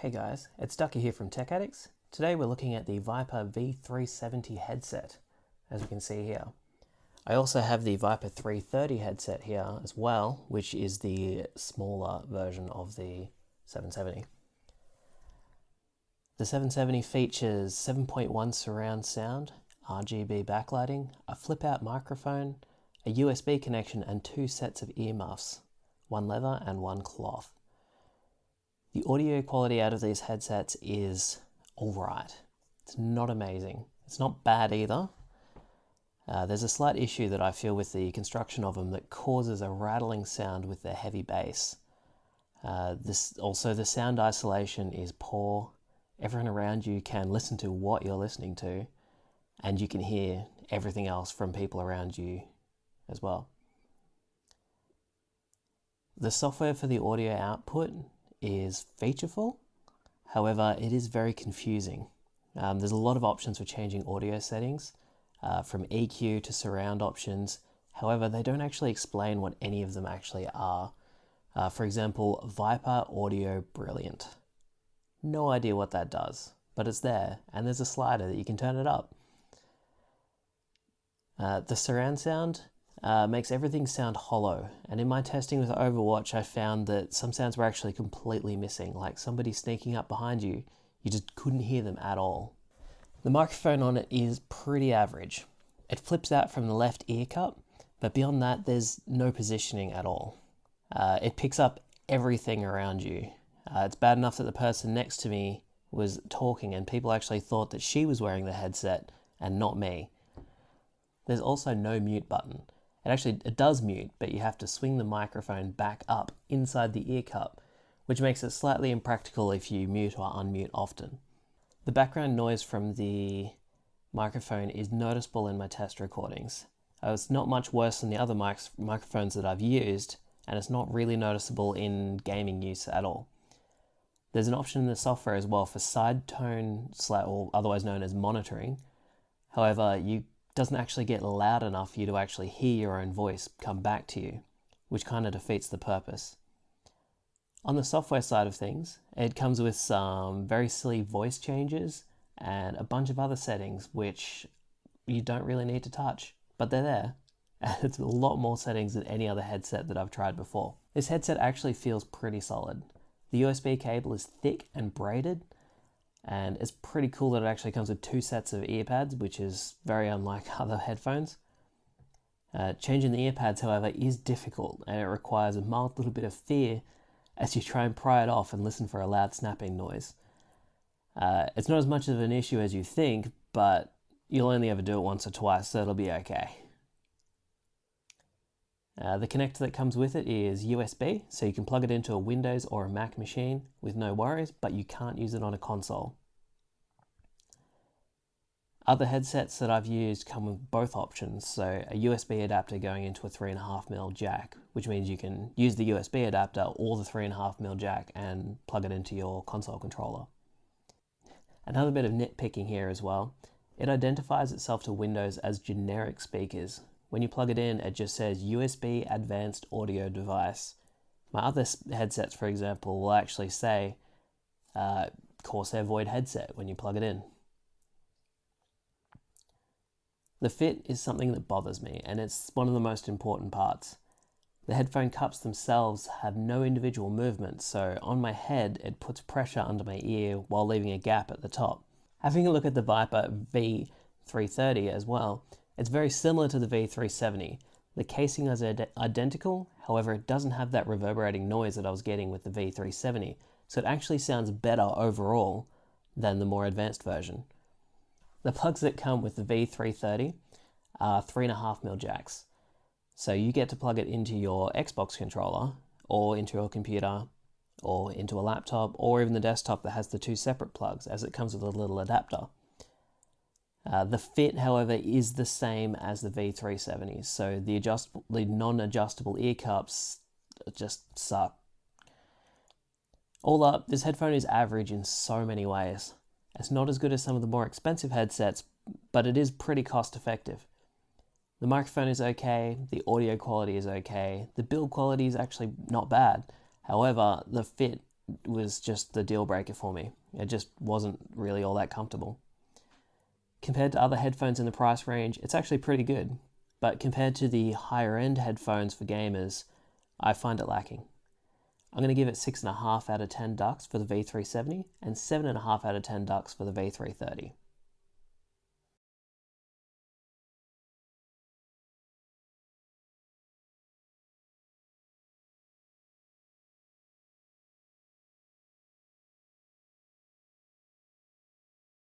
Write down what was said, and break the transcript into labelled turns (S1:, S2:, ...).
S1: Hey guys, it's Ducky here from TechAddicts. Today we're looking at the Viper V370 headset, as we can see here. I also have the Viper 330 headset here as well, which is the smaller version of the 770. The 770 features 7.1 surround sound, RGB backlighting, a flip-out microphone, a USB connection and two sets of earmuffs, one leather and one cloth. The audio quality out of these headsets is alright. It's not amazing. It's not bad either. There's a slight issue that I feel with the construction of them that causes a rattling sound with their heavy bass. The sound isolation is poor. Everyone around you can listen to what you're listening to, and you can hear everything else from people around you as well. The software for the audio output is featureful, however it is very confusing. There's a lot of options for changing audio settings, from EQ to surround options. However, they don't actually explain what any of them actually are. For example, Viper Audio Brilliant. No idea what that does, but it's there, and there's a slider that you can turn it up. The surround sound makes everything sound hollow, and in my testing with Overwatch I found that some sounds were actually completely missing, like somebody sneaking up behind you. You just couldn't hear them at all. The microphone on it is pretty average. It flips out from the left ear cup, but beyond that there's no positioning at all. It picks up everything around you. It's bad enough that the person next to me was talking and people actually thought that she was wearing the headset and not me. There's also no mute button. It does mute, but you have to swing the microphone back up inside the ear cup, which makes it slightly impractical if you mute or unmute often. The background noise from the microphone is noticeable in my test recordings. It's not much worse than the other microphones that I've used, and it's not really noticeable in gaming use at all. There's an option in the software as well for side tone, or otherwise known as monitoring. However, it doesn't actually get loud enough for you to actually hear your own voice come back to you, which kind of defeats the purpose. On the software side of things, it comes with some very silly voice changes and a bunch of other settings which you don't really need to touch, but they're there. And it's a lot more settings than any other headset that I've tried before. This headset actually feels pretty solid. The USB cable is thick and braided, and it's pretty cool that it actually comes with two sets of ear pads, which is very unlike other headphones. Changing the ear pads, however, is difficult, and it requires a mild little bit of fear as you try and pry it off and listen for a loud snapping noise. It's not as much of an issue as you think, but you'll only ever do it once or twice, so it'll be okay. The connector that comes with it is USB, so you can plug it into a Windows or a Mac machine with no worries, but you can't use it on a console. Other headsets that I've used come with both options, so a USB adapter going into a 3.5mm jack, which means you can use the USB adapter or the 3.5mm jack and plug it into your console controller. Another bit of nitpicking here as well, it identifies itself to Windows as generic speakers. When you plug it in, it just says USB Advanced Audio Device. My other headsets, for example, will actually say Corsair Void headset when you plug it in. The fit is something that bothers me, and it's one of the most important parts. The headphone cups themselves have no individual movement, so on my head it puts pressure under my ear while leaving a gap at the top. Having a look at the Viper V330 as well, it's very similar to the V370. The casing is identical, however it doesn't have that reverberating noise that I was getting with the V370, so it actually sounds better overall than the more advanced version. The plugs that come with the V330 are 3.5mm jacks, so you get to plug it into your Xbox controller, or into your computer, or into a laptop, or even the desktop that has the two separate plugs, as it comes with a little adapter. The fit, however, is the same as the V370, so the non-adjustable ear cups just suck. All up, this headphone is average in so many ways. It's not as good as some of the more expensive headsets, but it is pretty cost effective. The microphone is okay, the audio quality is okay, the build quality is actually not bad. However, the fit was just the deal breaker for me. It just wasn't really all that comfortable. Compared to other headphones in the price range, it's actually pretty good. But compared to the higher end headphones for gamers, I find it lacking. I'm going to give it 6.5 out of 10 ducks for the V370 and 7.5 out of 10 ducks for the V330.